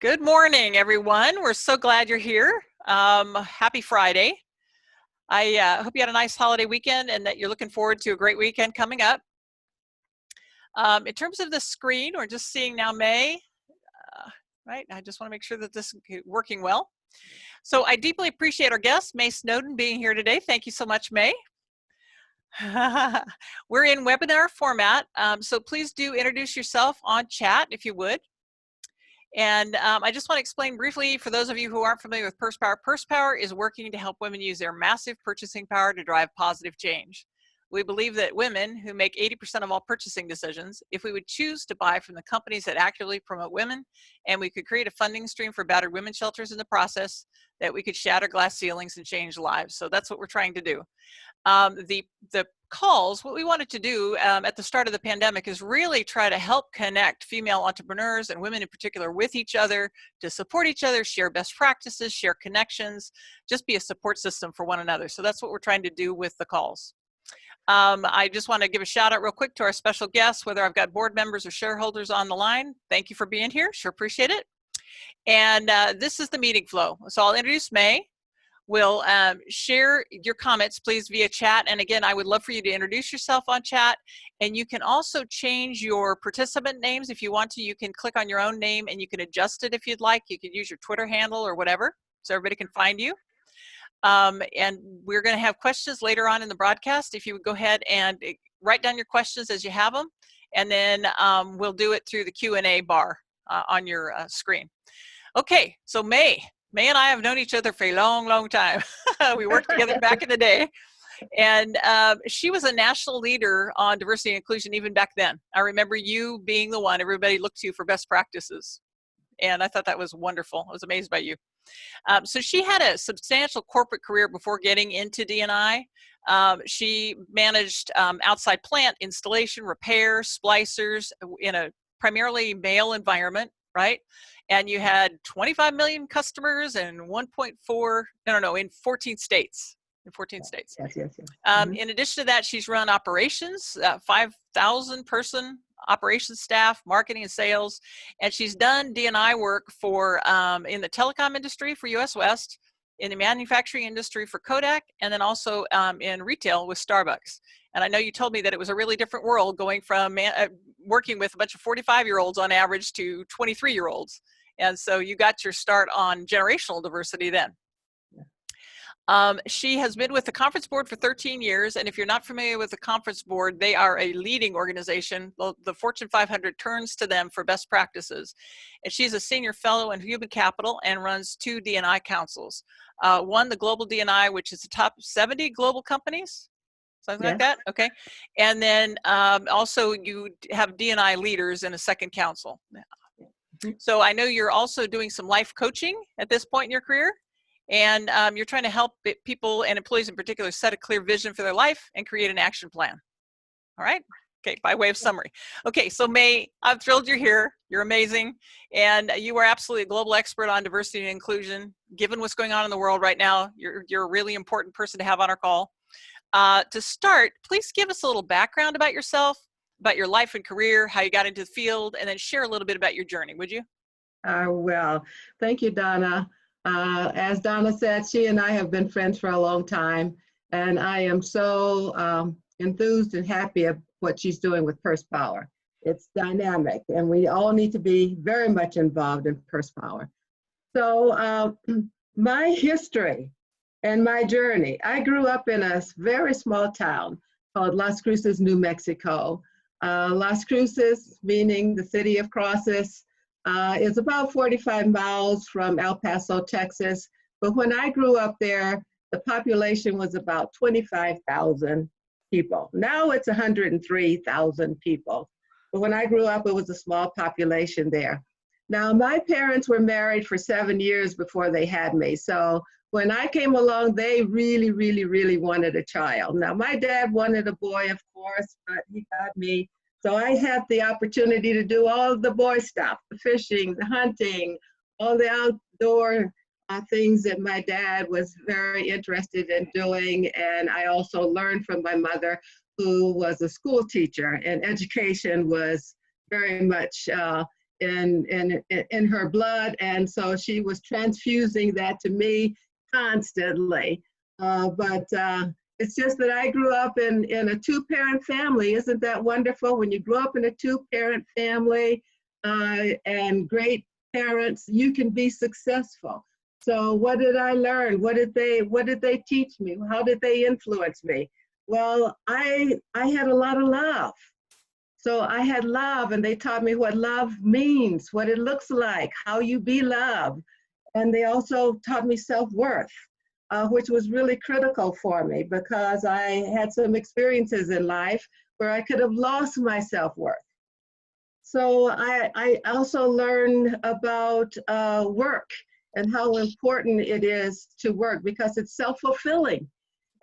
Good morning, everyone. We're so glad you're here. Happy Friday. I hope you had a nice holiday weekend and that you're looking forward to a great weekend coming up. In terms of the screen, we're just seeing now May, right? I just want to make sure that this is working well. So I deeply appreciate our guest, May Snowden, being here today. Thank you so much, May. We're in webinar format, so please do introduce yourself on chat if you would. And I just want to explain briefly for those of you who aren't familiar with Purse Power. Purse Power is working to help women use their massive purchasing power to drive positive change. We believe that women who make 80% of all purchasing decisions, if we would choose to buy from the companies that actively promote women, and we could create a funding stream for battered women's shelters in the process, that we could shatter glass ceilings and change lives. So that's what we're trying to do. The calls, what we wanted to do at the start of the pandemic is really try to help connect female entrepreneurs and women in particular with each other, to support each other, share best practices, share connections, just be a support system for one another. So that's what we're trying to do with the calls. I just want to give a shout out real quick to our special guests, whether I've got board members or shareholders on the line. Thank you for being here. Sure appreciate it. And this is the meeting flow. So I'll introduce May. We'll share your comments, please, via chat. And again, I would love for you to introduce yourself on chat. And you can also change your participant names if you want to. You can click on your own name and you can adjust it if you'd like. You can use your Twitter handle or whatever, so everybody can find you. And we're going to have questions later on in the broadcast. If you would go ahead and write down your questions as you have them, and then we'll do it through the Q&A bar on your screen. Okay, so May and I have known each other for a long, long time. We worked together back in the day. And she was a national leader on diversity and inclusion even back then. I remember you being the one everybody looked to for best practices. And I thought that was wonderful. I was amazed by you. So she had a substantial corporate career before getting into D&I. She managed outside plant installation, repair, splicers in a primarily male environment, right? And you had 25 million customers and 1.4, in 14 states. In 14 states. Yes. In addition to that, she's run operations, 5,000 person operations staff, marketing and sales, and she's done D&I work for in the telecom industry for US West, in the manufacturing industry for Kodak, and then also in retail with Starbucks. And I know you told me that it was a really different world going from working with a bunch of 45-year-olds on average to 23-year-olds. And so you got your start on generational diversity then. She has been with the Conference Board for 13 years, and if you're not familiar with the Conference Board, they are a leading organization. The Fortune 500 turns to them for best practices. And she's a senior fellow in human capital and runs 2 D&I councils. One, the Global D&I, which is the top 70 global companies, something like that, okay? And then also you have D&I leaders in a second council. So I know you're also doing some life coaching at this point in your career. And you're trying to help people and employees in particular set a clear vision for their life and create an action plan. All right? Okay, by way of summary. Okay, so May, I'm thrilled you're here. You're amazing. And you are absolutely a global expert on diversity and inclusion. Given what's going on in the world right now, you're a really important person to have on our call. To start, please give us a little background about yourself, about your life and career, how you got into the field, and then share a little bit about your journey, would you? Well, thank you, Donna. As Donna said, she and I have been friends for a long time, and I am so enthused and happy at what she's doing with Purse Power. It's dynamic, and we all need to be very much involved in Purse Power. So my history and my journey, I grew up in a very small town called Las Cruces, New Mexico. Las Cruces, meaning the city of crosses, is about 45 miles from El Paso, Texas. But when I grew up there, the population was about 25,000 people. Now it's 103,000 people. But when I grew up, it was a small population there. Now, my parents were married for 7 years before they had me. So when I came along, they really, really, really wanted a child. Now, my dad wanted a boy, of course, but he got me. So I had the opportunity to do all the boy stuff, the fishing, the hunting, all the outdoor things that my dad was very interested in doing. And I also learned from my mother, who was a school teacher, and education was very much in her blood, and so she was transfusing that to me constantly. But it's just that I grew up in a two-parent family. Isn't that wonderful? When you grow up in a two-parent family and great parents, you can be successful. So what did I learn? What did they teach me? How did they influence me? Well, I had a lot of love. So I had love, and they taught me what love means, what it looks like, how you be loved. And they also taught me self-worth, which was really critical for me because I had some experiences in life where I could have lost my self-worth. So I also learned about work and how important it is to work because it's self-fulfilling.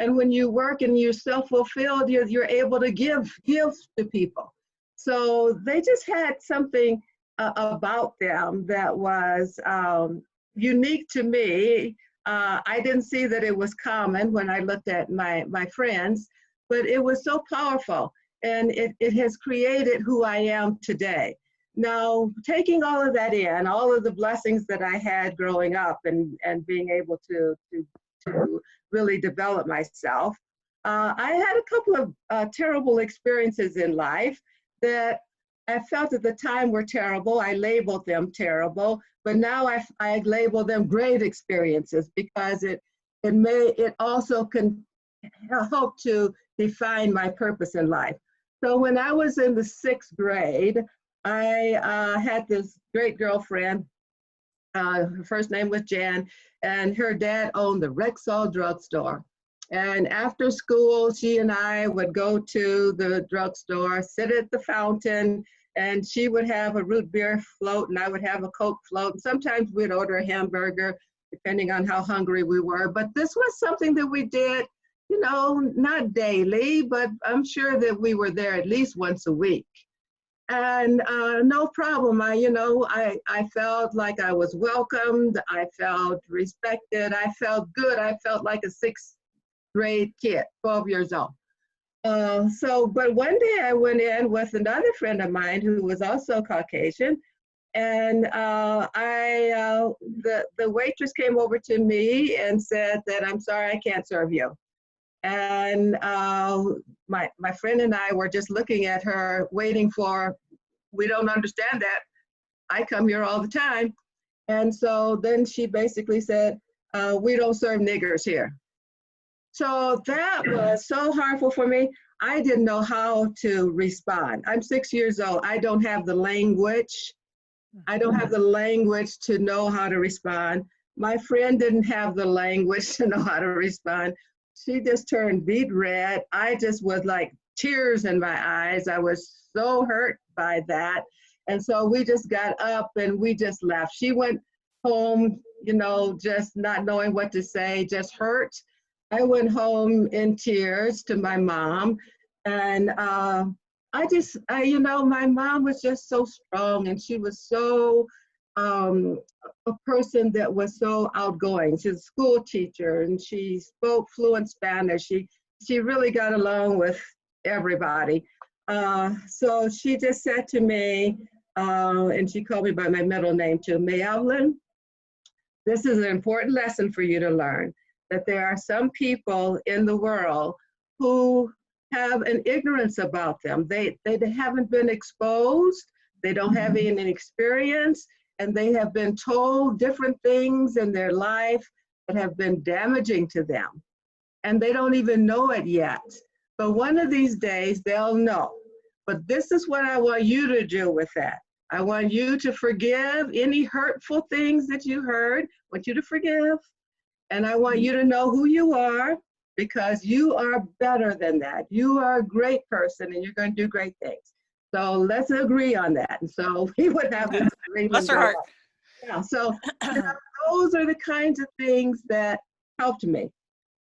And when you work and you're self-fulfilled, you're able to give to people. So they just had something about them that was unique to me. I didn't see that it was common when I looked at my friends, but it was so powerful, and it has created who I am today. Now, taking all of that in, all of the blessings that I had growing up and being able to really develop myself, I had a couple of terrible experiences in life that I felt at the time were terrible. I labeled them terrible, but now I label them great experiences because it also can help to define my purpose in life. So when I was in the 6th grade, I had this great girlfriend. Her first name was Jan, and her dad owned the Rexall drugstore. And after school, she and I would go to the drugstore, sit at the fountain, and she would have a root beer float, and I would have a Coke float. And sometimes we'd order a hamburger, depending on how hungry we were. But this was something that we did, you know, not daily, but I'm sure that we were there at least once a week. And no problem. I felt like I was welcomed. I felt respected. I felt good. I felt like a 6th grade kid, 12 years old. But one day I went in with another friend of mine who was also Caucasian, and the waitress came over to me and said that, "I'm sorry, I can't serve you." And my friend and I were just looking at her, waiting for, we don't understand that. I come here all the time. And so then she basically said, "We don't serve niggers here." So that was so harmful for me. I didn't know how to respond. I'm 6 years old. I don't have the language. I don't have the language to know how to respond. My friend didn't have the language to know how to respond. She just turned beet red. I just was like tears in my eyes. I was so hurt by that. And so we just got up and we just left. She went home, you know, just not knowing what to say, just hurt. I went home in tears to my mom. And my mom was just so strong, and she was so a person that was so outgoing. She's a school teacher, and she spoke fluent Spanish. She really got along with everybody. So she just said to me, and she called me by my middle name too, Mayavlin, this is an important lesson for you to learn, that there are some people in the world who have an ignorance about them. They haven't been exposed, they don't have any experience, and they have been told different things in their life that have been damaging to them. And they don't even know it yet. But one of these days they'll know. But this is what I want you to do with that. I want you to forgive any hurtful things that you heard. I want you to forgive. And I want you to know who you are, because you are better than that. You are a great person, and you're going to do great things. So let's agree on that. And so we would have this agreement. Bless her heart. Yeah, so those are the kinds of things that helped me.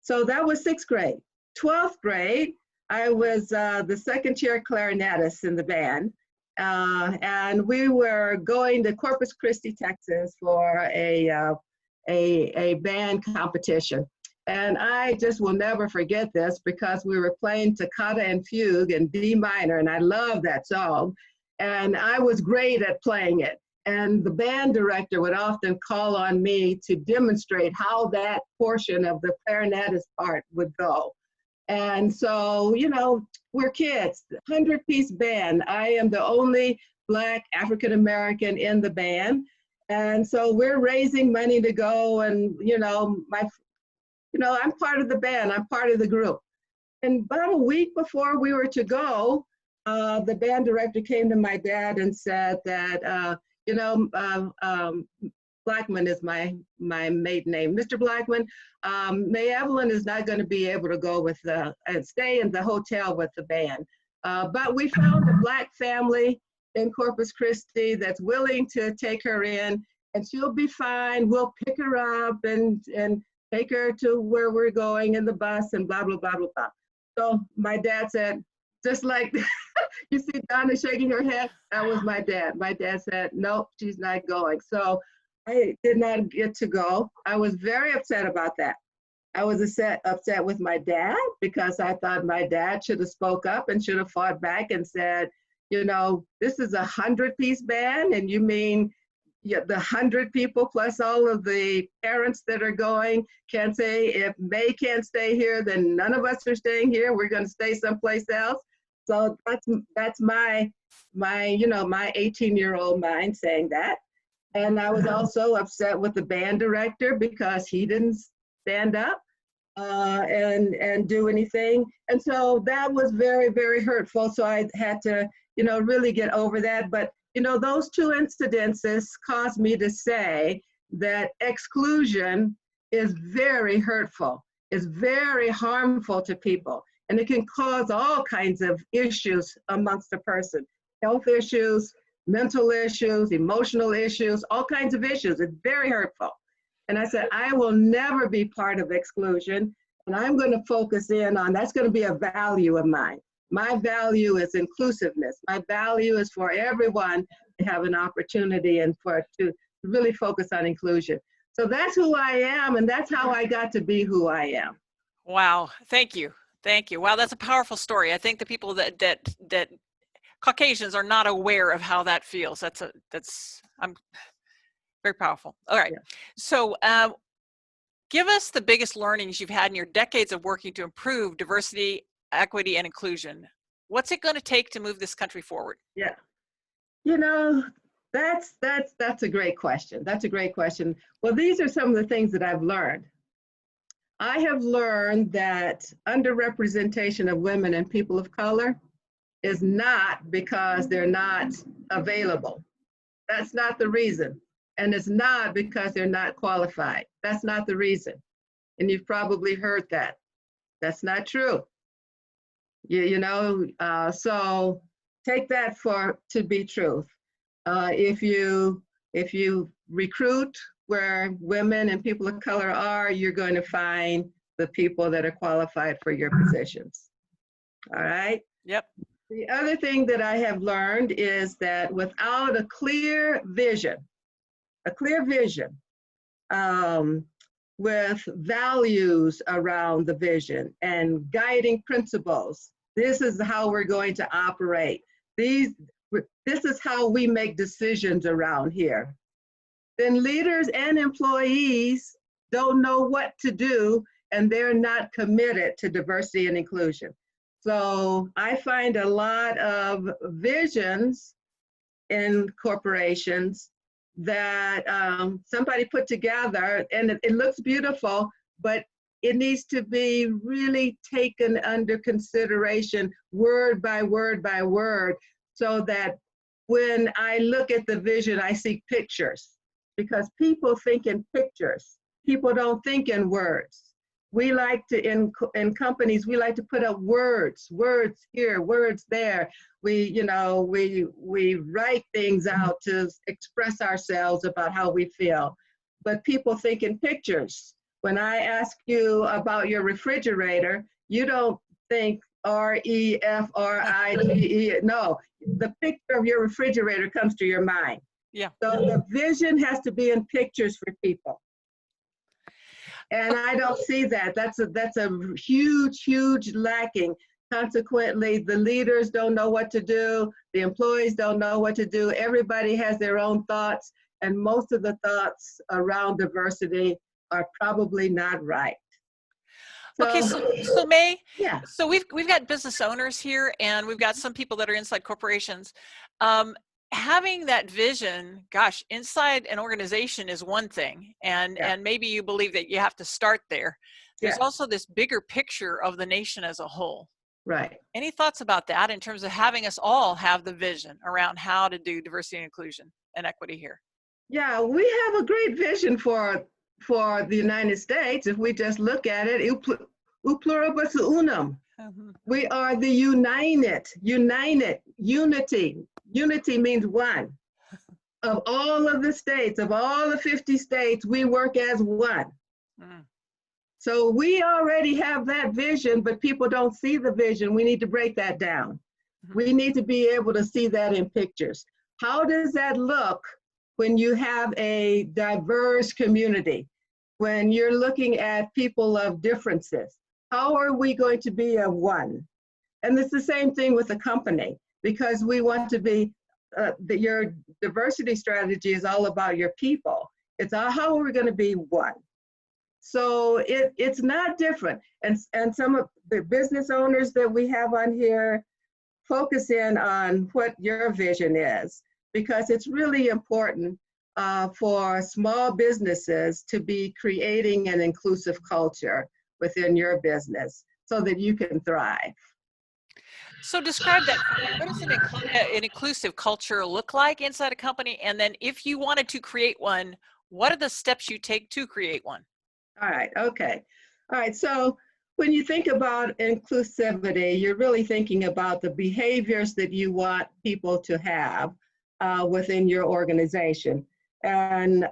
So that was 6th grade. 12th grade, I was the second chair clarinetist in the band. And we were going to Corpus Christi, Texas for a band competition. And I just will never forget this, because we were playing Toccata and Fugue in D minor, and I love that song. And I was great at playing it. And the band director would often call on me to demonstrate how that portion of the clarinetist part would go. And so, you know, we're kids, 100-piece band. I am the only Black African-American in the band. And so we're raising money to go, and, I'm part of the band, I'm part of the group. And about a week before we were to go, the band director came to my dad and said that, Blackman is my maiden name. Mr. Blackman, May Evelyn is not going to be able to go with and stay in the hotel with the band. But we found a Black family in Corpus Christi that's willing to take her in, and she'll be fine. We'll pick her up and take her to where we're going in the bus and blah, blah, blah, blah, blah. So my dad said, just like you see Donna shaking her head, that was my dad. My dad said, nope, she's not going. So I did not get to go. I was very upset about that. I was upset with my dad because I thought my dad should have spoke up and should have fought back and said, this is a 100-piece band, and you mean the 100 people plus all of the parents that are going can't say, if May can't stay here, then none of us are staying here. We're going to stay someplace else. So that's my 18-year-old mind saying that. And I was also upset with the band director because he didn't stand up and do anything. And so that was very, very hurtful. So I had to, really get over that. But, those two incidences caused me to say that exclusion is very hurtful, is very harmful to people. And it can cause all kinds of issues amongst a person, health issues, mental issues, emotional issues, all kinds of issues. It's very hurtful. And I said, I will never be part of exclusion. And I'm going to focus in on, that's going to be a value of mine. My value is inclusiveness. My value is for everyone to have an opportunity and to really focus on inclusion. So that's who I am, and that's how I got to be who I am. Wow. Thank you. Thank you. Wow, that's a powerful story. I think the people that Caucasians are not aware of how that feels. I'm very powerful. All right. Yeah. So give us the biggest learnings you've had in your decades of working to improve diversity, equity, and inclusion. What's it going to take to move this country forward? Yeah. That's a great question. That's a great question. Well, these are some of the things that I've learned. I have learned that underrepresentation of women and people of color is not because they're not available. That's not the reason. And it's not because they're not qualified. That's not the reason. And you've probably heard that. That's not true. So take that to be truth. If you recruit where women and people of color are, you're going to find the people that are qualified for your positions. All right? Yep. The other thing that I have learned is that without a clear vision, with values around the vision and guiding principles, this is how we're going to operate. This is how we make decisions around here. Then leaders and employees don't know what to do, and they're not committed to diversity and inclusion. So I find a lot of visions in corporations that somebody put together, and it looks beautiful, but it needs to be really taken under consideration word by word by word, so that when I look at the vision, I see pictures, because people think in pictures. People don't think in words. We like to, in companies, we like to put up words here, words there. We write things out to express ourselves about how we feel. But people think in pictures. When I ask you about your refrigerator, you don't think REFRIGE. No, the picture of your refrigerator comes to your mind. Yeah. So the vision has to be in pictures for people. And I don't see that. That's a huge, huge lacking. Consequently, the leaders don't know what to do. The employees don't know what to do. Everybody has their own thoughts, and most of the thoughts around diversity are probably not right. Okay, So, so May, yeah, so we've got business owners here, and we've got some people that are inside corporations. Um, Having that vision, gosh, inside an organization is one thing, and yeah, maybe you believe that you have to start there. There's yeah, also this bigger picture of the nation as a whole. right. Any thoughts about that in terms of having us all have the vision around how to do diversity and inclusion and equity here? Yeah, we have a great vision for the United States. If we just look at it, u pluribus unum. Mhm. We are the united, unity. Unity means one. Of all of the states, of all the 50 states, we work as one. Mm. So we already have that vision, but people don't see the vision. We need to break that down. Mhm. We need to be able to see that in pictures. How does that look when you have a diverse community? When you're looking at people of differences, how are we going to be a one? And it's the same thing with a company, because we want to be, your diversity strategy is all about your people. It's all, how are we going to be one? So it's not different. And some of the business owners that we have on here, focus in on what your vision is, because it's really important for small businesses to be creating an inclusive culture within your business so that you can thrive. So describe that for me. What does an inclusive culture look like inside a company? And then if you wanted to create one, what are the steps you take to create one? All right, okay. All right, so when you think about inclusivity, you're really thinking about the behaviors that you want people to have within your organization. And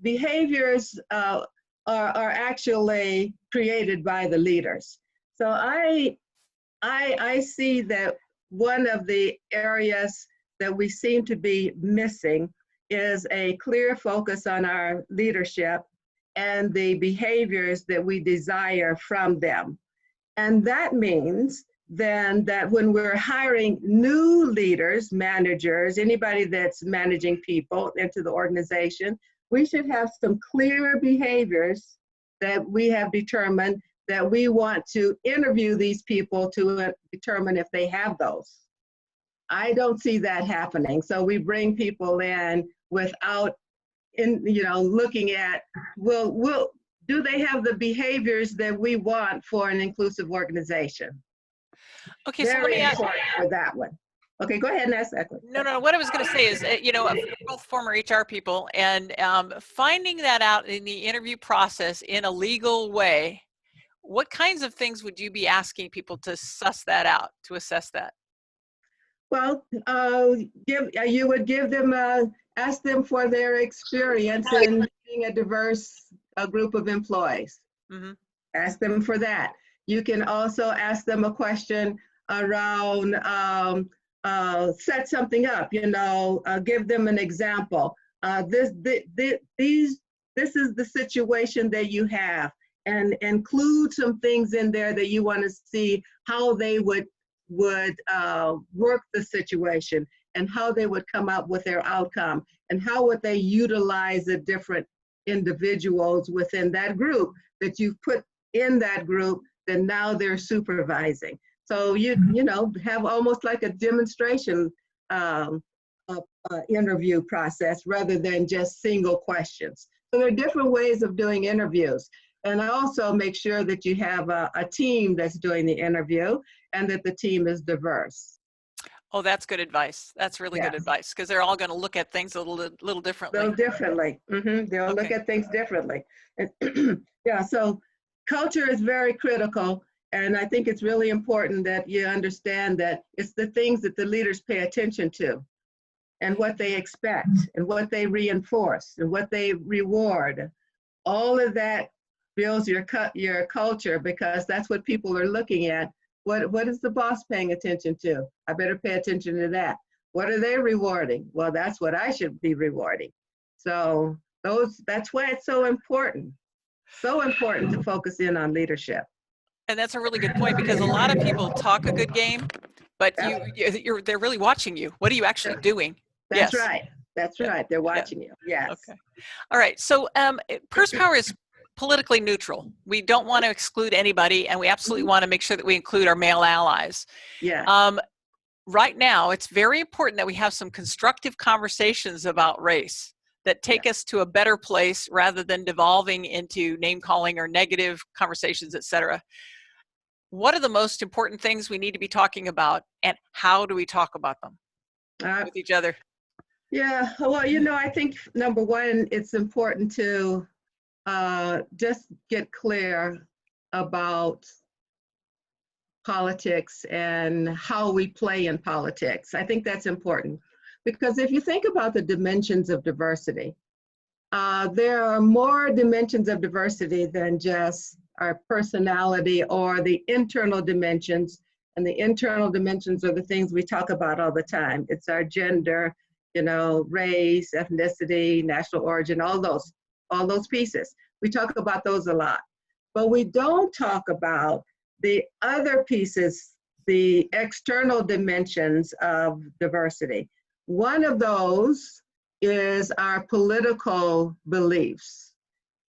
behaviors are actually created by the leaders. So I see that one of the areas that we seem to be missing is a clear focus on our leadership and the behaviors that we desire from them. And that means then that when we're hiring new leaders, managers, anybody that's managing people into the organization, we should have some clear behaviors that we have determined that we want to interview these people to determine if they have those. I don't see that happening. So we bring people in without looking at, will do they have the behaviors that we want for an inclusive organization? Okay, so let Very me ask. important for that one. Okay, go ahead and ask that question. No, no, what I was going to say is, we're both former HR people, and finding that out in the interview process in a legal way, what kinds of things would you be asking people to suss that out, to assess that? Well, you would give them, ask them for their experience in being a diverse group of employees. Mm-hmm. Ask them for that. You can also ask them a question around set something up, give them an example. This is the situation that you have, and include some things in there that you want to see how they would work the situation and how they would come up with their outcome and how would they utilize the different individuals within that group that you've put in that group that now they're supervising. So you have almost like a demonstration interview process rather than just single questions. So there are different ways of doing interviews. And also make sure that you have a team that's doing the interview and that the team is diverse. Oh, that's good advice. That's really good Yes. advice, because they're all going to look at things a little differently. Differently. They'll look Okay. at things differently. Yeah, so culture is very critical. And I think it's really important that you understand that it's the things that the leaders pay attention to and what they expect and what they reinforce and what they reward. All of that builds your culture, because that's what people are looking at. What is the boss paying attention to? I better pay attention to that. What are they rewarding? Well, that's what I should be rewarding. So that's why it's so important to focus in on leadership. And that's a really good point, because a lot of people talk a good game, but Yep, they're really watching you. What are you actually doing? that's Yes. right. That's Yeah. right. They're Yeah. watching you. Yes. Okay. All right. So purse power is politically neutral. We don't want to exclude anybody, and we absolutely Mhm. want to make sure that we include our male allies. Yes. Um, right now, it's very important that we have some constructive conversations about race that Yeah. take us to a better place, rather than devolving into name calling or negative conversations, etc. What are the most important things we need to be talking about, and how do we talk about them Uh, with each other? yeah. Well, I think number one, it's important to just get clear about politics and how we play in politics. I think that's important because if you think about the dimensions of diversity, there are more dimensions of diversity than just our personality or the internal dimensions. And the internal dimensions are the things we talk about all the time. It's our gender, race, ethnicity, national origin, all those pieces. We talk about those a lot. But we don't talk about the other pieces, the external dimensions of diversity. One of those is our political beliefs.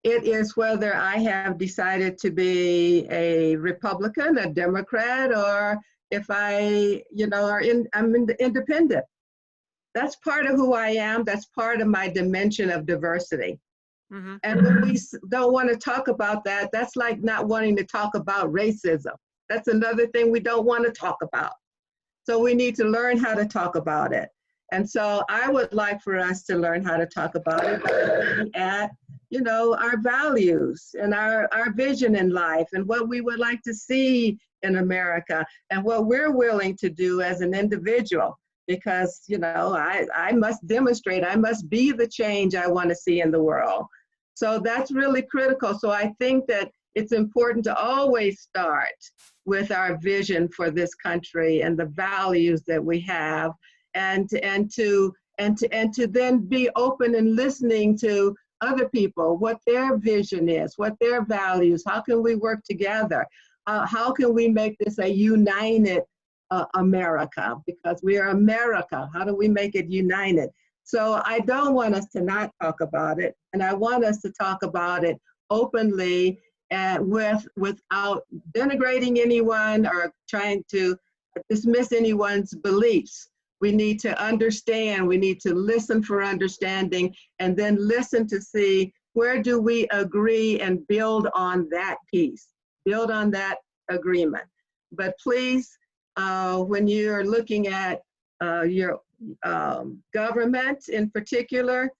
It is whether I have decided to be a Republican, a Democrat, or if I'm independent. That's part of who I am. That's part of my dimension of diversity. Mm-hmm. And when we don't want to talk about that, that's like not wanting to talk about racism. That's another thing we don't want to talk about. So we need to learn how to talk about it. And so I would like for us to learn how to talk about it by looking at, our values and our vision in life and what we would like to see in America and what we're willing to do as an individual. Because, I must demonstrate, I must be the change I want to see in the world. So that's really critical. So I think that it's important to always start with our vision for this country and the values that we have, and to then be open and listening to other people, what their vision is, what their values, how can we work together, how can we make this a united America, because we are America. How do we make it united? So I don't want us to not talk about it, and I want us to talk about it openly and without denigrating anyone or trying to dismiss anyone's beliefs. We need to understand, we need to listen for understanding, and then listen to see where do we agree and build on that piece, build on that agreement. But please, when you're looking at your government in particular,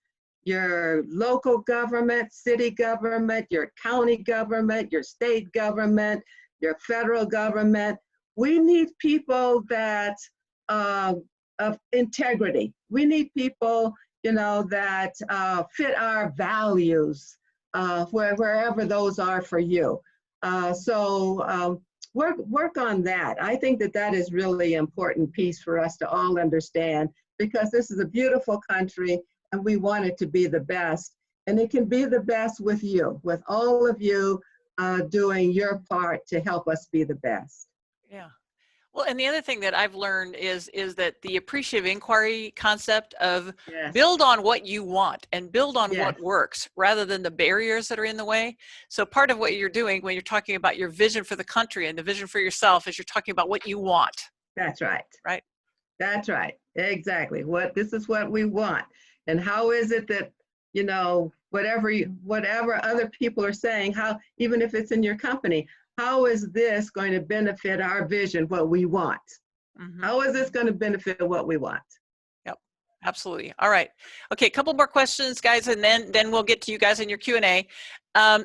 your local government, city government, your county government, your state government, your federal government. We need people that of integrity. We need people, that fit our values, wherever those are for you. So work on that. I think that is really important piece for us to all understand, because this is a beautiful country and we want it to be the best. And it can be the best with you, with all of you doing your part to help us be the best. Yeah. Well, and the other thing that I've learned is that the appreciative inquiry concept of Yes, build on what you want and build on yes, what works, rather than the barriers that are in the way. So part of what you're doing when you're talking about your vision for the country and the vision for yourself is you're talking about what you want, that's right. right? That's right. Exactly. This is what we want. And how is it that, whatever other people are saying, how, even if it's in your company, how is this going to benefit our vision, what we want? Mm-hmm. How is this going to benefit what we want? Yep, absolutely. All right. Okay, a couple more questions, guys, and then we'll get to you guys in your Q&A.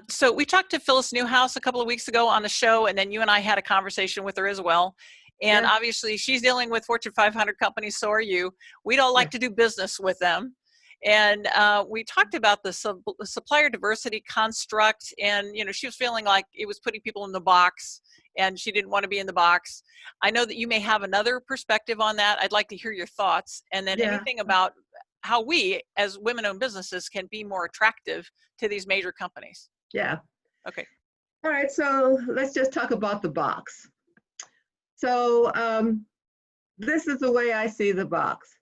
So we talked to Phyllis Newhouse a couple of weeks ago on the show, and then you and I had a conversation with her as well. And Yeah, obviously, she's dealing with Fortune 500 companies, so are you. We don't yeah, like to do business with them. And we talked about the supplier diversity construct, and she was feeling like it was putting people in the box, and she didn't want to be in the box. I know that you may have another perspective on that. I'd like to hear your thoughts, and then yeah, anything about how we, as women-owned businesses, can be more attractive to these major companies. yeah. Okay. All right, so let's just talk about the box. So this is the way I see the box.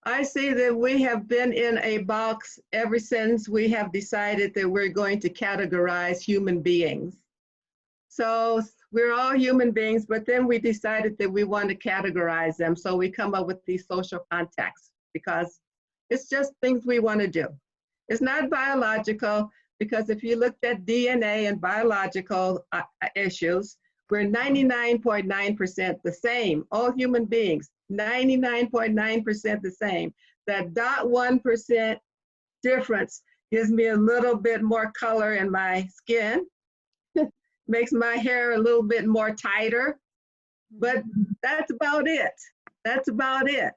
I see that we have been in a box ever since we have decided that we're going to categorize human beings. So we're all human beings, but then we decided that we want to categorize them. So we come up with these social contexts because it's just things we want to do. It's not biological, because if you looked at DNA and biological issues, we're 99.9% the same, all human beings, 99.9% the same. That 0.1% difference gives me a little bit more color in my skin, makes my hair a little bit more tighter, but that's about it. That's about it.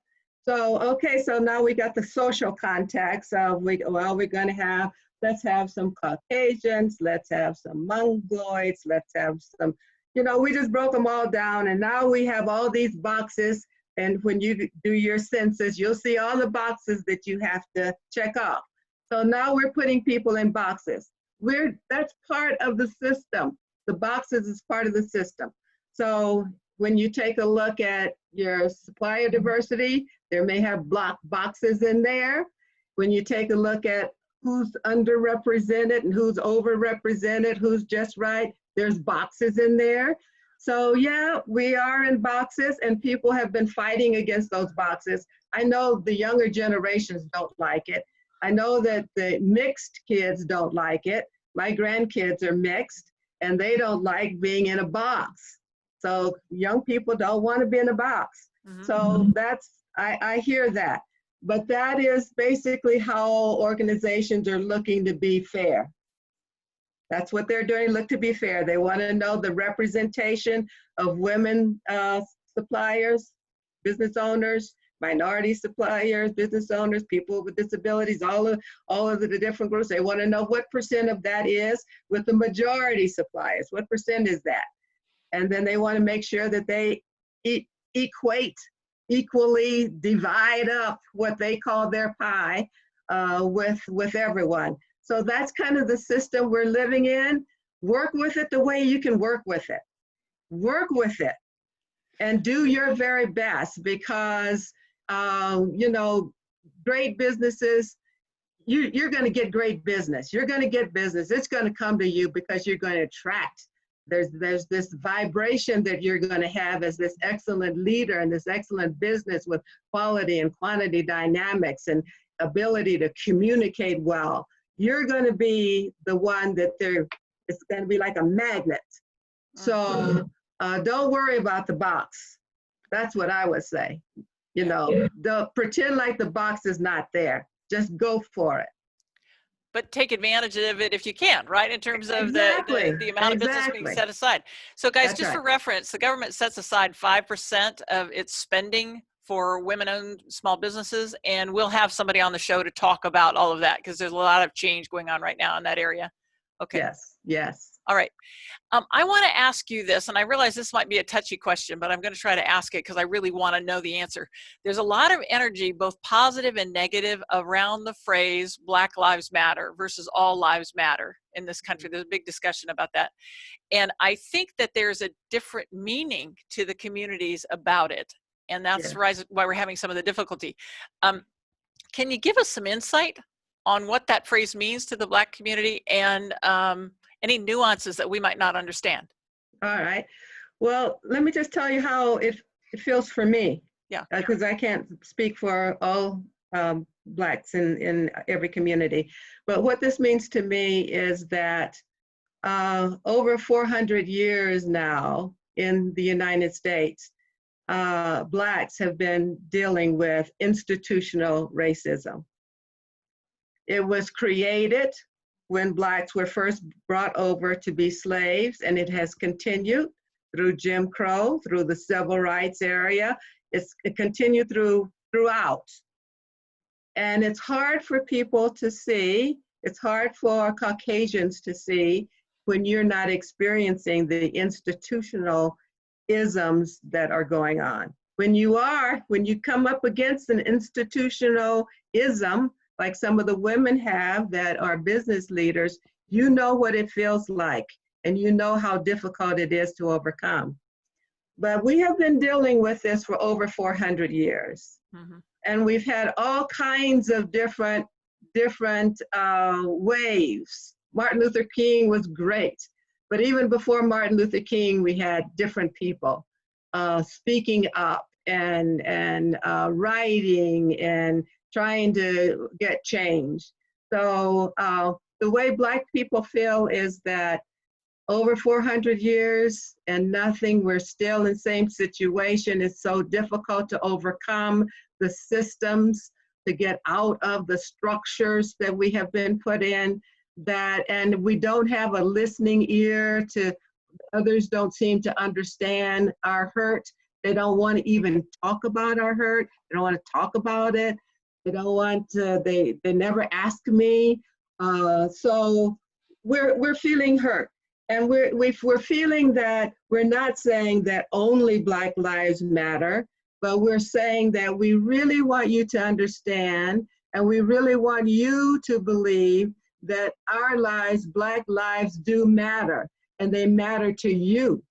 So, okay, so now we got the social context of, we're going to have, let's have some Caucasians, let's have some Mongoloids, let's have some, we just broke them all down, and now we have all these boxes, and when you do your census, you'll see all the boxes that you have to check off. So now we're putting people in boxes. That's part of the system. The boxes is part of the system. So when you take a look at your supplier diversity, there may have block boxes in there. When you take a look at who's underrepresented and who's overrepresented, who's just right, there's boxes in there. So yeah, we are in boxes, and people have been fighting against those boxes. I know the younger generations don't like it. I know that the mixed kids don't like it. My grandkids are mixed, and they don't like being in a box. So young people don't want to be in a box. Mm-hmm. So I hear that. But that is basically how organizations are looking to be fair. That's what they're doing, look to be fair. They want to know the representation of women suppliers, business owners, minority suppliers, business owners, people with disabilities, all of the different groups. They want to know what % of that is with the majority suppliers. What % is that? And then they want to make sure that they equally divide up what they call their pie with everyone. So that's kind of the system we're living in. Work with it the way you can work with it. Work with it and do your very best, because great businesses, you're going to get great business. You're going to get business. It's going to come to you because you're going to attract. There's this vibration that you're going to have as this excellent leader and this excellent business with quality and quantity dynamics and ability to communicate well. You're going to be the one that it's going to be like a magnet. So don't worry about the box. That's what I would say. Don't pretend like the box is not there. Just go for it. But take advantage of it if you can, right? In terms of the amount of business being set aside. So guys, that's just right. For reference, the government sets aside 5% of its spending for women-owned small businesses, and we'll have somebody on the show to talk about all of that, because there's a lot of change going on right now in that area. Okay. Yes. All right. I want to ask you this, and I realize this might be a touchy question, but I'm going to try to ask it because I really want to know the answer. There's a lot of energy, both positive and negative, around the phrase Black Lives Matter versus All Lives Matter in this country. There's a big discussion about that. And I think that there's a different meaning to the communities about it. And that's why we're having some of the difficulty. Can you give us some insight on what that phrase means to the Black community, and any nuances that we might not understand? All right. Well, let me just tell you how it feels for me. Yeah. Because I can't speak for all Blacks in every community. But what this means to me is that over 400 years now in the United States, Blacks have been dealing with institutional racism. It was created when Blacks were first brought over to be slaves, and it has continued through Jim Crow, through the civil rights area. It continued throughout. And it's hard for people to see, it's hard for Caucasians to see when you're not experiencing the institutional isms that are going on. When you come up against an institutional ism, like some of the women have that are business leaders, you know what it feels like. and you know how difficult it is to overcome. But we have been dealing with this for over 400 years. Mm-hmm. And we've had all kinds of different waves. Martin Luther King was great. But even before Martin Luther King, we had different people speaking up and writing and trying to get change. So the way Black people feel is that over 400 years and nothing, we're still in the same situation. It's so difficult to overcome the systems, to get out of the structures that we have been put in, and we don't have a listening ear to others. Don't seem to understand our hurt. They don't want to even talk about our hurt. They don't want to talk about it. They don't want to, they never ask me. So we're feeling hurt. And we're feeling that we're not saying that only Black lives matter, but we're saying that we really want you to understand, and we really want you to believe that our lives, Black lives, do matter, and they matter to you.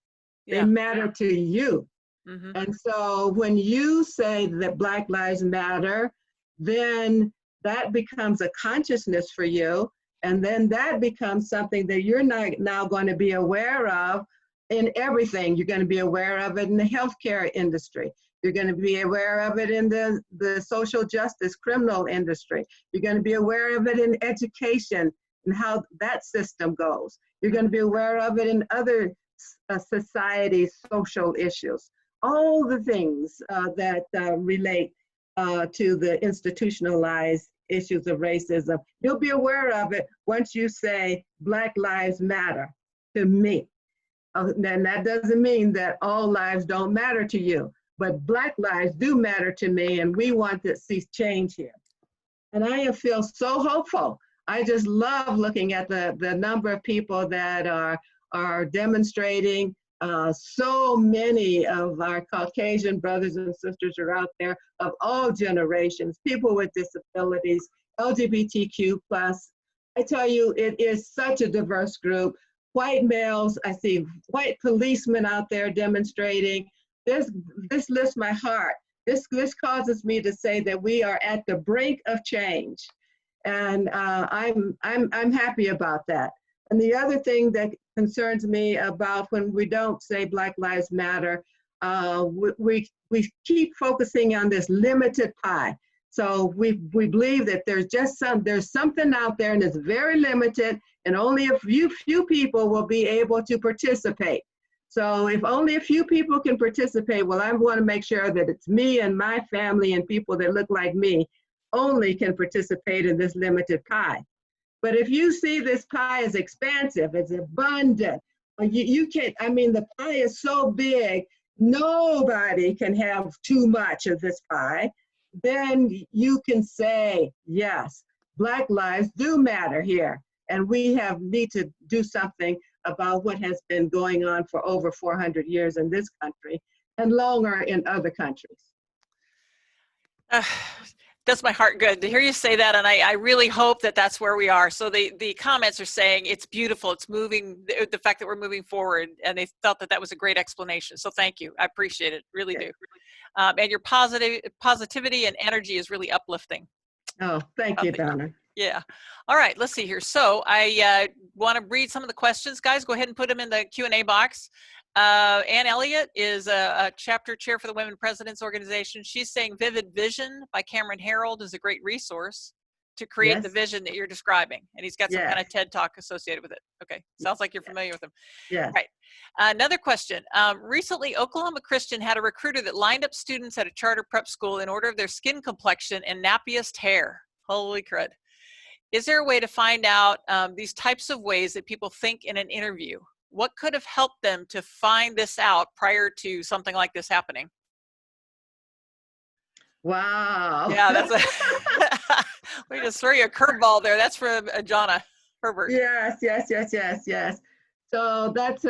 Yeah. They matter to you. Mm-hmm. And so when you say that Black lives matter, then that becomes a consciousness for you. And then that becomes something that you're now going to be aware of in everything. You're going to be aware of it in the healthcare industry. You're going to be aware of it in the social justice criminal industry. You're going to be aware of it in education and how that system goes. You're going to be aware of it in other society social issues. All the things that relate to the institutionalized issues of racism. You'll be aware of it once you say Black lives matter to me. Then that doesn't mean that all lives don't matter to you, but Black lives do matter to me, and we want to see change here. And I feel so hopeful. I just love looking at the number of people that are demonstrating. So many of our Caucasian brothers and sisters are out there of all generations, people with disabilities, LGBTQ+. I tell you, it is such a diverse group. White males, I see white policemen out there demonstrating. This lifts my heart. This causes me to say that we are at the brink of change. And I'm happy about that. And the other thing that concerns me about when we don't say Black Lives Matter, we keep focusing on this limited pie. So we believe that there's something out there and it's very limited, and only a few people will be able to participate. So if only a few people can participate, well, I want to make sure that it's me and my family and people that look like me only can participate in this limited pie. But if you see this pie is expansive, it's abundant, you can't, I mean, the pie is so big, nobody can have too much of this pie, then you can say, yes, Black lives do matter here. And we need to do something about what has been going on for over 400 years in this country and longer in other countries. Does my heart good to hear you say that, and I really hope that that's where we are. So the comments are saying it's beautiful, it's moving, the fact that we're moving forward, and they felt that that was a great explanation. So thank you, I appreciate it, really do. And your positivity and energy is really uplifting. Oh, thank you, Donna. Yeah. All right, let's see here. So I want to read some of the questions. Guys, go ahead and put them in the Q&A box. Ann Elliott is a chapter chair for the Women Presidents Organization. She's saying Vivid Vision by Cameron Herold is a great resource to create the vision that you're describing. And he's got some kind of TED Talk associated with it. Okay, sounds like you're familiar with him. Yeah. Right. Another question. Recently, Oklahoma Christian had a recruiter that lined up students at a charter prep school in order of their skin complexion and nappiest hair. Holy crud. Is there a way to find out these types of ways that people think in an interview? What could have helped them to find this out prior to something like this happening? Wow. Yeah, that's a, we just throw you a curveball there. That's from Jonna Herbert. Yes. So that's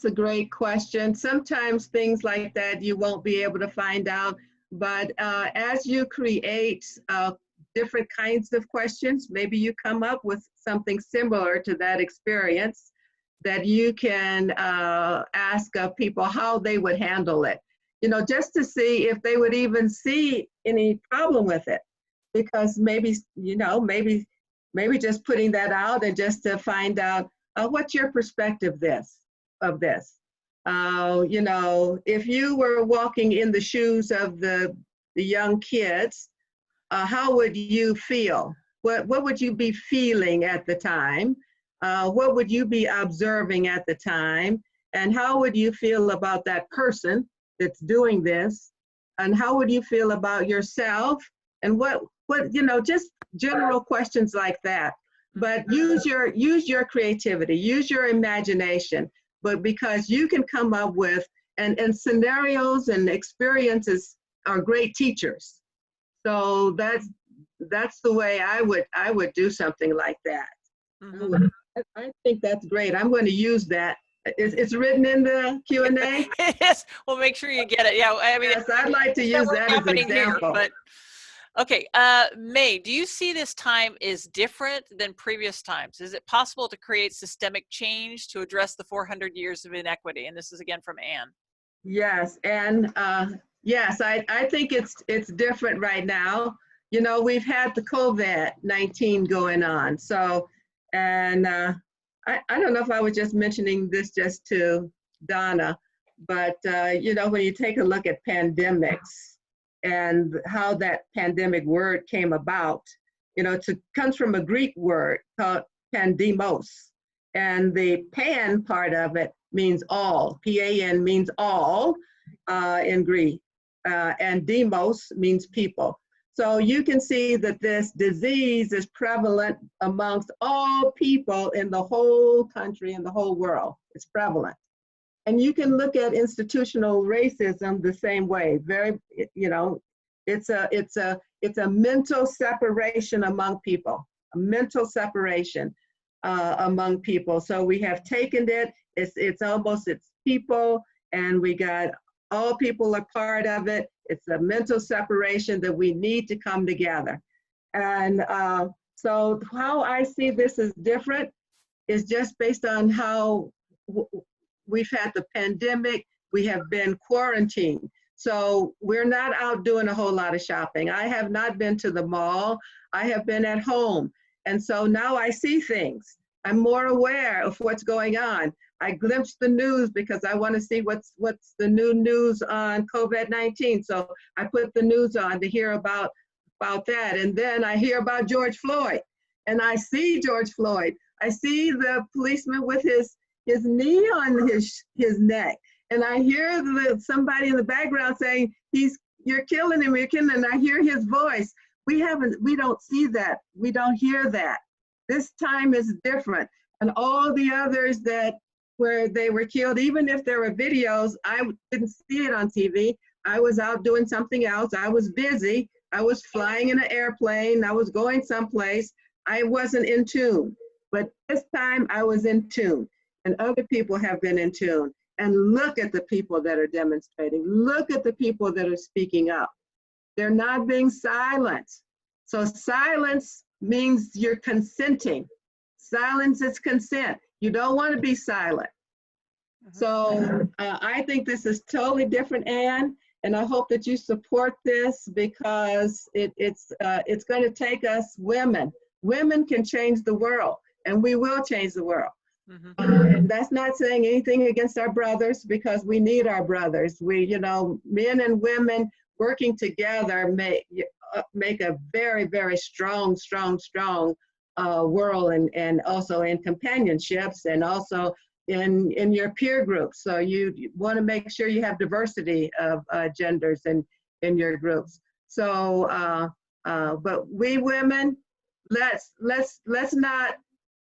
a great question. Sometimes things like that you won't be able to find out, but as you create different kinds of questions, maybe you come up with something similar to that experience. that you can ask of people how they would handle it, just to see if they would even see any problem with it. Because maybe, maybe just putting that out and just to find out what's your perspective of this. If you were walking in the shoes of the young kids, how would you feel? What would you be feeling at the time? What would you be observing at the time? And how would you feel about that person that's doing this? And how would you feel about yourself? And what just general questions like that. But use your creativity, use your imagination. But because you can come up with, and scenarios and experiences are great teachers. So that's the way I would do something like that. Mm-hmm. I think that's great. I'm going to use that. It's written in the Q&A? Yes, well, make sure you get it. Yeah, I mean, yes, I'd like to use that as an example. Here, but okay, May, do you see this time is different than previous times? Is it possible to create systemic change to address the 400 years of inequity? And this is again from Anne. Yes, and yes, I think it's different right now. We've had the COVID-19 going on. So, and I don't know if I was just mentioning this just to Donna, but when you take a look at pandemics and how that pandemic word came about, it comes from a Greek word called pandemos. And the pan part of it means all. P-A-N means all in Greek. And demos means people. So you can see that this disease is prevalent amongst all people in the whole country, in the whole world. It's prevalent. And you can look at institutional racism the same way. Very, it's a mental separation among people, a mental separation among people. So we have taken it, it's people, and we got all people are part of it. It's a mental separation that we need to come together. And so how I see this as different is just based on how we've had the pandemic, we have been quarantined. So we're not out doing a whole lot of shopping. I have not been to the mall. I have been at home. And so now I see things. I'm more aware of what's going on. I glimpse the news because I want to see what's the new news on COVID-19. So I put the news on to hear about that. And then I hear about George Floyd. And I see George Floyd. I see the policeman with his knee on his neck. And I hear somebody in the background saying, you're killing him, you're killing him. And I hear his voice. We don't see that. We don't hear that. This time is different. And all the others where they were killed, even if there were videos, I didn't see it on TV. I was out doing something else. I was busy. I was flying in an airplane. I was going someplace. I wasn't in tune. But this time I was in tune. And other people have been in tune. And look at the people that are demonstrating. Look at the people that are speaking up. They're not being silenced. So silence means you're consenting. Silence is consent. You don't want to be silent. So I think this is totally different, Anne, and I hope that you support this because it's going to take us women. Women can change the world, and we will change the world. And that's not saying anything against our brothers because we need our brothers. Men and women working together make a very, very strong world, and also in companionships and also in your peer groups. So you want to make sure you have diversity of genders in your groups. So, but we women, let's not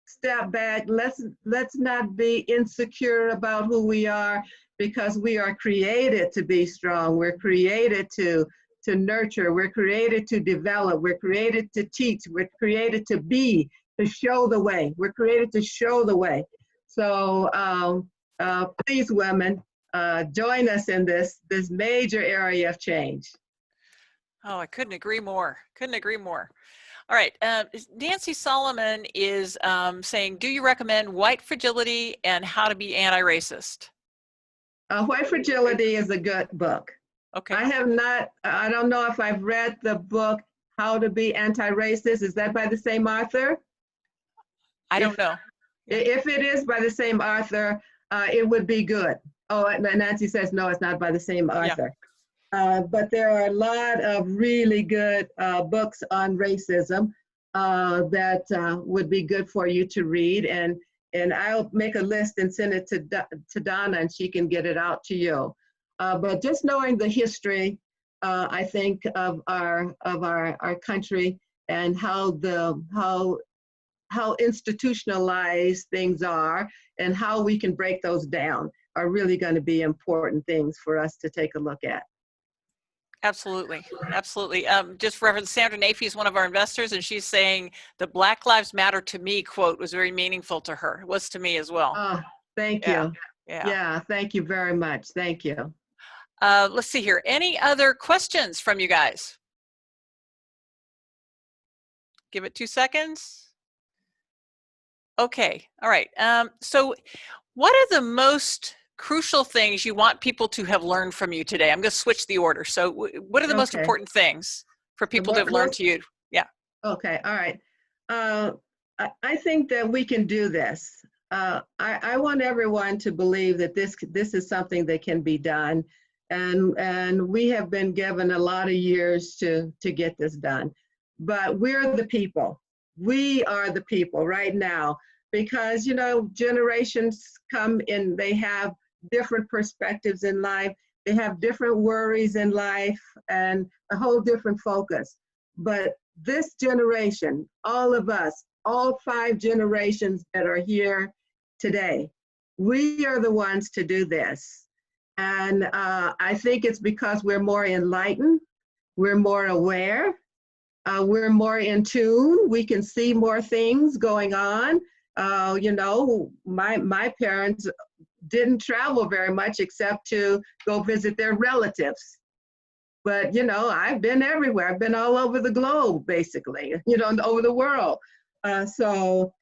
step back. Let's not be insecure about who we are, because we are created to be strong. We're created to nurture. We're created to develop. We're created to teach. We're created to be, to show the way. We're created to show the way. So please, women, join us in this major area of change. Oh, I couldn't agree more. Couldn't agree more. All right. Nancy Solomon is saying, do you recommend White Fragility and How to Be Anti-Racist? White Fragility is a good book. Okay. I have not, I don't know if I've read the book, How to Be Anti-Racist. Is that by the same author? I don't know. Yeah. If it is by the same author, it would be good. Oh, and Nancy says, no, it's not by the same author. But there are a lot of really good books on racism that would be good for you to read. And I'll make a list and send it to Donna, and she can get it out to you. But just knowing the history, I think of our country and how institutionalized things are and how we can break those down are really going to be important things for us to take a look at. Absolutely. Absolutely. Just for reference, Sandra Nafee is one of our investors, and she's saying the Black Lives Matter to me quote was very meaningful to her. It was to me as well. Thank you. Yeah, thank you very much. Thank you. Let's see here. Any other questions from you guys? Give it 2 seconds. Okay. All right. So what are the most crucial things you want people to have learned from you today? I'm going to switch the order. So what are the most important things for people to have learned to you? Yeah. Okay. All right. I think that we can do this. I want everyone to believe that this is something that can be done. And we have been given a lot of years to get this done. But we're the people. We are the people right now, because, you know, generations come in, they have different perspectives in life. They have different worries in life and a whole different focus. But this generation, all of us, all 5 generations that are here today, we are the ones to do this. And I think it's because we're more enlightened, we're more aware, we're more in tune, we can see more things going on. You know, my parents didn't travel very much except to go visit their relatives. But, you know, I've been everywhere. I've been all over the globe, basically, you know, over the world. So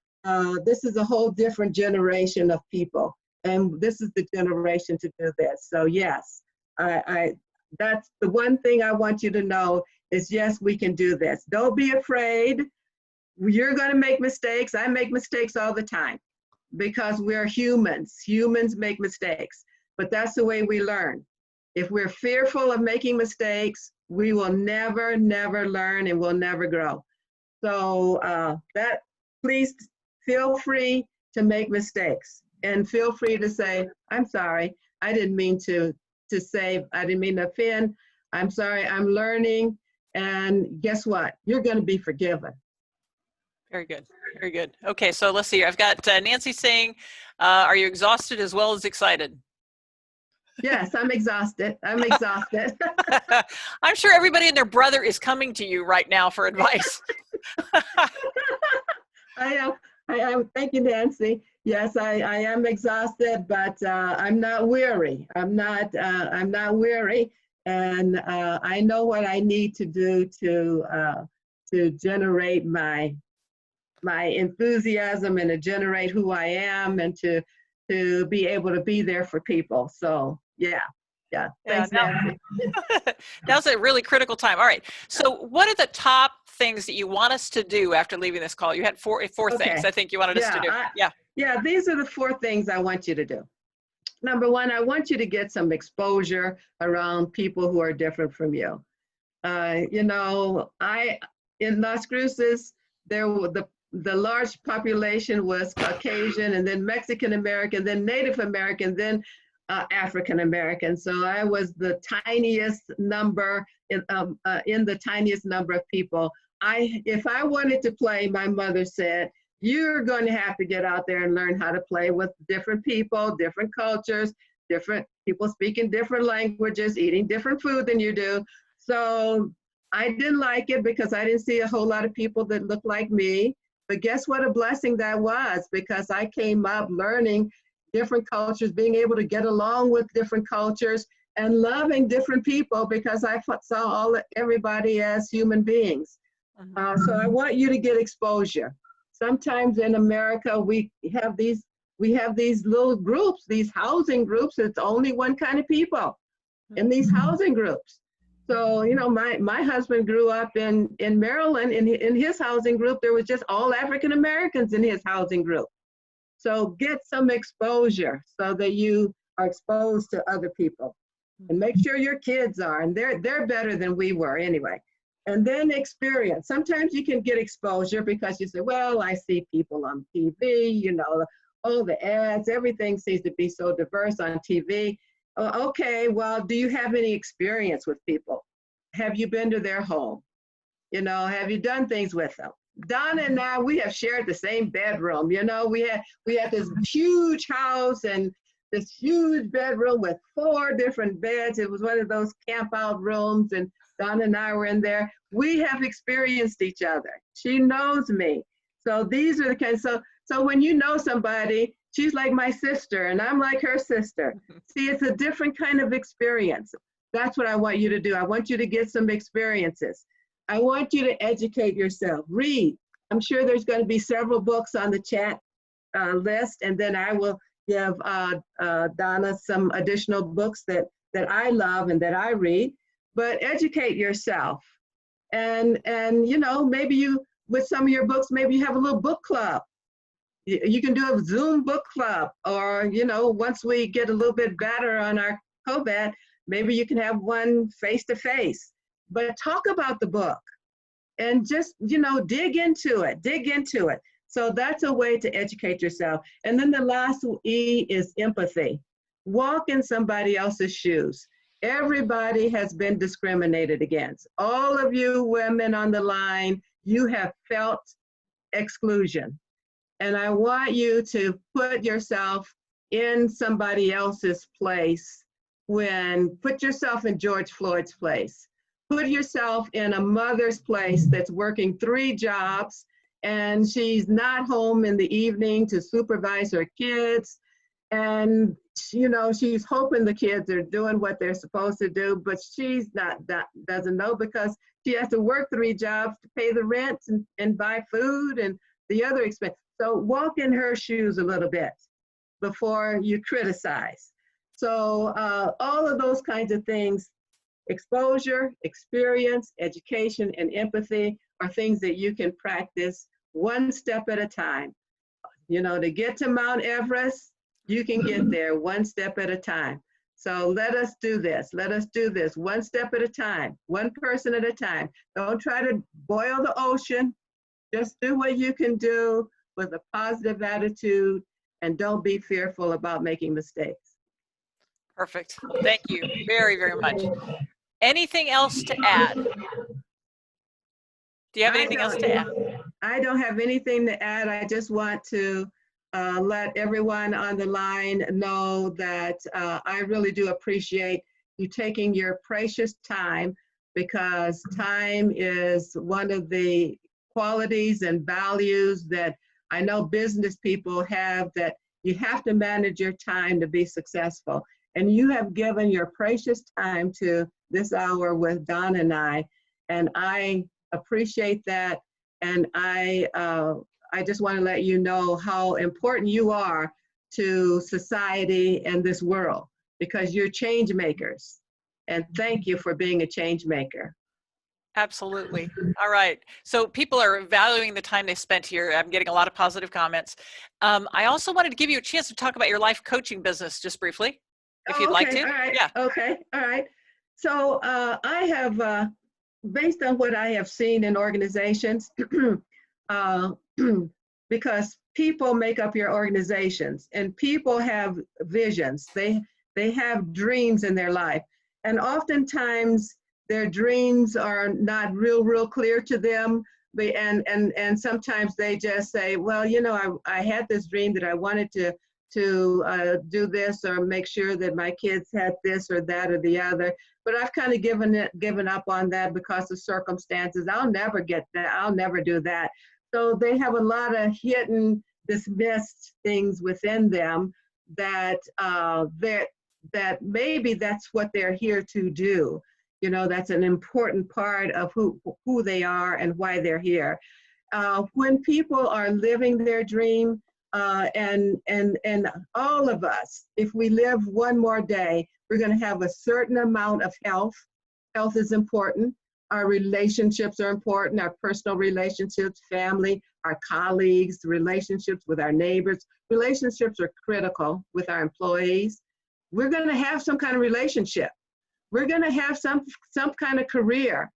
this is a whole different generation of people. And this is the generation to do this. So yes, that's the one thing I want you to know is, yes, we can do this. Don't be afraid. You're going to make mistakes. I make mistakes all the time because we're humans. Humans make mistakes, but that's the way we learn. If we're fearful of making mistakes, we will never, never learn and we'll never grow. So please feel free to make mistakes and feel free to say, I'm sorry, I didn't mean to say, I didn't mean to offend. I'm sorry, I'm learning. And guess what? You're going to be forgiven. Very good. Very good. Okay, so let's see here. I've got Nancy saying, are you exhausted as well as excited? Yes, I'm exhausted. I'm exhausted. I'm sure everybody and their brother is coming to you right now for advice. I am. Thank you, Nancy. Yes, I am exhausted, but I'm not weary. I'm not weary, and I know what I need to do to generate my enthusiasm and to generate who I am and to be able to be there for people. So yeah. Thanks, Nancy. Now's a really critical time. All right. So what are the top things that you want us to do after leaving this call? You had four things I think you wanted us to do. Yeah, these are the 4 things I want you to do. Number 1, I want you to get some exposure around people who are different from you. You know, in Las Cruces, there were the large population was Caucasian, and then Mexican American, then Native American, then African American. So I was the tiniest number in the tiniest number of people. If I wanted to play, my mother said, you're going to have to get out there and learn how to play with different people, different cultures, different people speaking different languages, eating different food than you do. So I didn't like it because I didn't see a whole lot of people that looked like me. But guess what a blessing that was, because I came up learning different cultures, being able to get along with different cultures and loving different people because I saw everybody as human beings. So I want you to get exposure. Sometimes in America, we have these little groups, these housing groups. It's only one kind of people in these housing groups. So, you know, my husband grew up in Maryland. In his housing group, there was just all African Americans in his housing group. So get some exposure so that you are exposed to other people, and make sure your kids are, and they're better than we were anyway. And then experience. Sometimes you can get exposure because you say, well, I see people on TV, you know, all the ads, everything seems to be so diverse on TV. Oh, okay, well, do you have any experience with people? Have you been to their home? You know, have you done things with them? Donna and I, we have shared the same bedroom. You know, we had this huge house and this huge bedroom with 4 different beds. It was one of those camp out rooms, and Donna and I were in there. We have experienced each other. She knows me. So these are the kinds, so when you know somebody, she's like my sister and I'm like her sister. See, it's a different kind of experience. That's what I want you to do. I want you to get some experiences. I want you to educate yourself. Read. I'm sure there's going to be several books on the chat list, and then I will give Donna some additional books that I love and that I read. But educate yourself, and you know, maybe you, with some of your books, maybe you have a little book club. You can do a Zoom book club, or you know, once we get a little bit better on our COVID, maybe you can have one face to face. But talk about the book, and just, you know, dig into it. So that's a way to educate yourself. And then the last E is empathy. Walk in somebody else's shoes. Everybody has been discriminated against. All of you women on the line, you have felt exclusion. And I want you to put yourself in somebody else's place. Put yourself in George Floyd's place. Put yourself in a mother's place that's working 3 jobs, and she's not home in the evening to supervise her kids. And, you know, she's hoping the kids are doing what they're supposed to do, but she's doesn't know, because she has to work 3 jobs to pay the rent and buy food and the other expense. So walk in her shoes a little bit before you criticize. So all of those kinds of things, exposure, experience, education, and empathy are things that you can practice one step at a time. You know, to get to Mount Everest, you can get there one step at a time. So let us do this. Let us do this one step at a time, one person at a time. Don't try to boil the ocean. Just do what you can do with a positive attitude, and don't be fearful about making mistakes. Perfect. Thank you very, very much. Anything else to add? Do you have anything else to add? I don't have anything to add. I just want to let everyone on the line know that I really do appreciate you taking your precious time, because time is one of the qualities and values that I know business people have, that you have to manage your time to be successful. And you have given your precious time to this hour with Don and I appreciate that. And I just want to let you know how important you are to society and this world, because you're change makers. And thank you for being a change maker. Absolutely. All right. So people are valuing the time they spent here. I'm getting a lot of positive comments. I also wanted to give you a chance to talk about your life coaching business just briefly, if you'd like to. All right. Yeah. Okay. All right. So I have, based on what I have seen in organizations, because people make up your organizations, and people have visions. They have dreams in their life, and oftentimes their dreams are not real clear to them. And sometimes they just say, well, you know, I had this dream that I wanted to do this, or make sure that my kids had this or that or the other. But I've kind of given up on that because of circumstances. I'll never get that. I'll never do that. So they have a lot of hidden, dismissed things within them that that maybe that's what they're here to do. You know, that's an important part of who they are and why they're here. When people are living their dream, and all of us, if we live one more day, we're going to have a certain amount of health. Health is important. Our relationships are important, our personal relationships, family, our colleagues, relationships with our neighbors. Relationships are critical with our employees. We're going to have some kind of relationship. We're going to have some kind of career.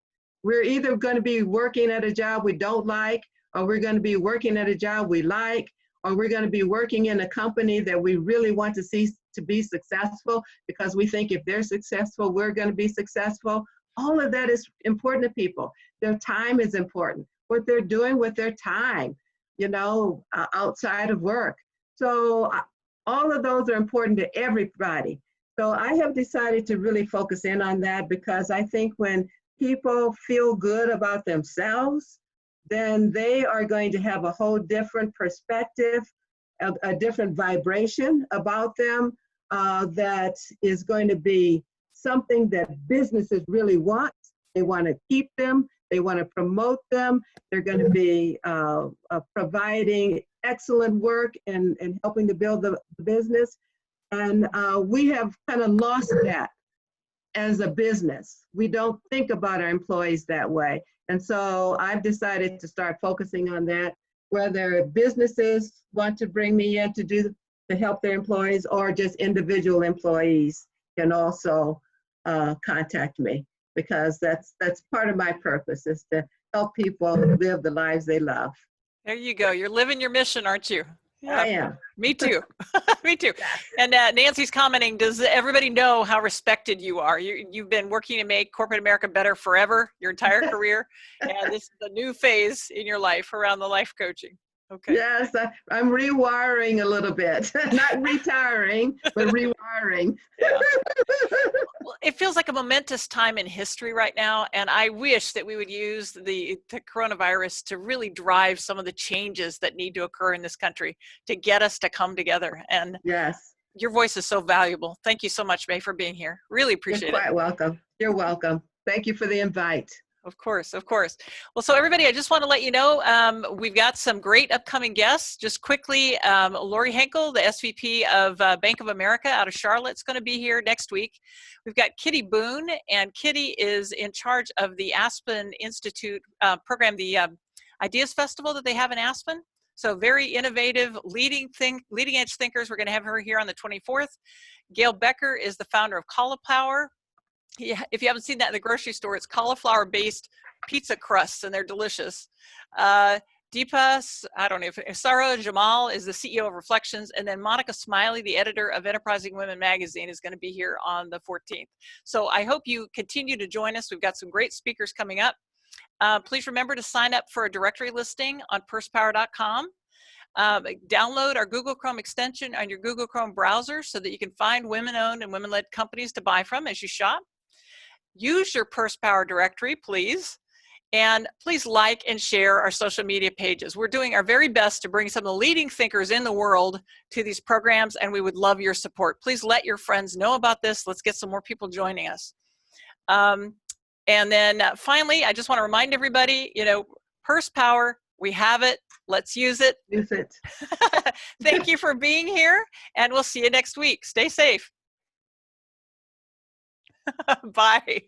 We're either going to be working at a job we don't like, or we're going to be working at a job we like, or we're going to be working in a company that we really want to see to be successful because we think if they're successful, we're going to be successful. All of that is important to people. Their time is important. What they're doing with their time, you know, outside of work. So all of those are important to everybody. So I have decided to really focus in on that because I think when people feel good about themselves, then they are going to have a whole different perspective, a different vibration about them that is going to be something that businesses really want. They want to keep them. They want to promote them. They're going to be providing excellent work and helping to build the business. And we have kind of lost that as a business. We don't think about our employees that way. And so I've decided to start focusing on that, whether businesses want to bring me in to help their employees, or just individual employees can also contact me, because that's part of my purpose, is to help people live the lives they love. There you go. You're living your mission, aren't you? Yeah. I am. Me too. Me too. And Nancy's commenting, does everybody know how respected you are? You've been working to make corporate America better forever, your entire career. And this is a new phase in your life around the life coaching. Okay. Yes, I'm rewiring a little bit. Not retiring, but rewiring. Yeah. Well, it feels like a momentous time in history right now, and I wish that we would use the coronavirus to really drive some of the changes that need to occur in this country to get us to come together. And yes, your voice is so valuable. Thank you so much, May, for being here. Really appreciate it. You're quite welcome. You're welcome. Thank you for the invite. Of course, of course. Well, so everybody, I just want to let you know, we've got some great upcoming guests. Just quickly, Lori Henkel, the SVP of Bank of America out of Charlotte, is going to be here next week. We've got Kitty Boone, and Kitty is in charge of the Aspen Institute program, the Ideas Festival that they have in Aspen. So very innovative, leading edge thinkers. We're going to have her here on the 24th. Gail Becker is the founder of Cauliflower. Yeah, if you haven't seen that in the grocery store, it's cauliflower-based pizza crusts, and they're delicious. Deepa, I don't know if Sarah Jamal is the CEO of Reflections, and then Monica Smiley, the editor of Enterprising Women magazine, is going to be here on the 14th. So I hope you continue to join us. We've got some great speakers coming up. Please remember to sign up for a directory listing on pursepower.com. Download our Google Chrome extension on your Google Chrome browser so that you can find women-owned and women-led companies to buy from as you shop. Use your Purse Power directory, please. And please like and share our social media pages. We're doing our very best to bring some of the leading thinkers in the world to these programs, and we would love your support. Please let your friends know about this. Let's get some more people joining us. And then finally, I just want to remind everybody, you know, Purse Power, we have it. Let's use it. Use it. Thank you for being here, and we'll see you next week. Stay safe. Bye.